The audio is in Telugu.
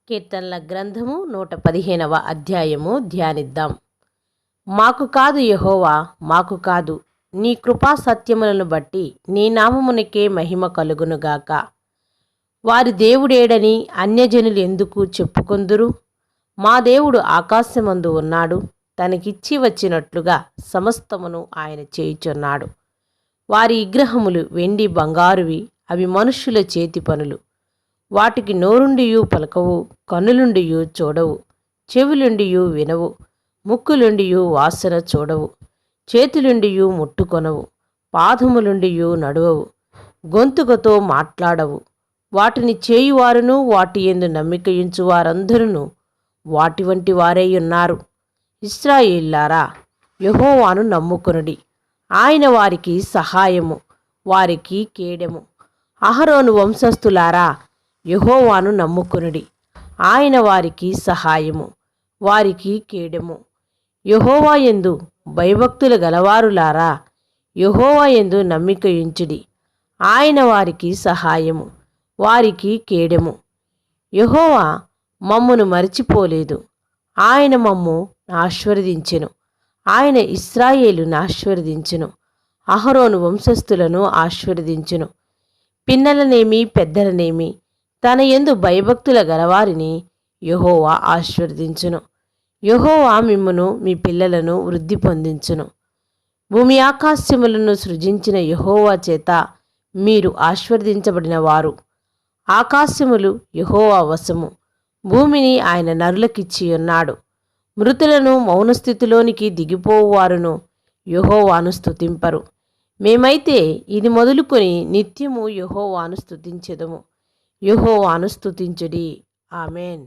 కీర్తనల గ్రంథము 115వ అధ్యాయము ధ్యానిద్దాం. మాకు కాదు యెహోవా, మాకు కాదు, నీ కృపా సత్యములను బట్టి నీ నామమునకే మహిమ కలుగునుగాక. వారి దేవుడేడని అన్యజనులు ఎందుకు చెప్పుకొందురు? మా దేవుడు ఆకాశమందు ఉన్నాడు, తనకిచ్చి వచ్చినట్లుగా సమస్తమును ఆయన చేయుచున్నాడు. వారి విగ్రహములు వెండి బంగారువి, అవి మనుష్యుల చేతి పనులు. వాటికి నోరుండియు పలకవు, కన్నులుండియు చూడవు, చెవులుండియు వినవు, ముక్కులుండియు వాసన చూడవు, చేతులుండియు ముట్టుకొనవు, పాదములుండియు నడువవు, గొంతుకతో మాట్లాడవు. వాటిని చేయువారును వాటి యందు నమ్మికయుంచు వారందరూ వాటి వంటి వారై ఉన్నారు. ఇశ్రాయేలులారా, యెహోవాను నమ్ముకొనుడి. ఆయన వారికి సహాయము, వారికి కేడెము. అహరోను వంశస్థులారా, యెహోవాను నమ్ముకొనుడి. ఆయన వారికి సహాయము, వారికి కేడెము. యెహోవా యందు భయభక్తులు గలవారులారా, యెహోవా యందు నమ్మికయుంచుడి. ఆయన వారికి సహాయము, వారికి కేడెము. యెహోవా మమ్మును మరచిపోలేదు, ఆయన మమ్ము ఆశీర్వదించెను. ఆయన ఇశ్రాయేలును ఆశీర్వదించెను, అహరోను వంశస్థులను ఆశీర్వదించెను. పిన్నలనేమి పెద్దలనేమి తన యందు భయభక్తుల గలవారిని యెహోవా ఆశీర్వదించును. యెహోవా మిమ్మును మీ పిల్లలను వృద్ధి పొందించును. భూమి ఆకాశములను సృజించిన యెహోవా చేత మీరు ఆశీర్వదించబడిన వారు. ఆకాశములు యెహోవా వశము, భూమిని ఆయన నరులకిచ్చి ఉన్నాడు. మృతులను మౌనస్థితిలోనికి దిగిపోవారును యెహోవాను స్తుతింపరు. మేమైతే ఇది మొదలుకొని నిత్యము యెహోవాను స్తుతించెదము. యెహోవాను స్తుతించుడి. ఆమేన్.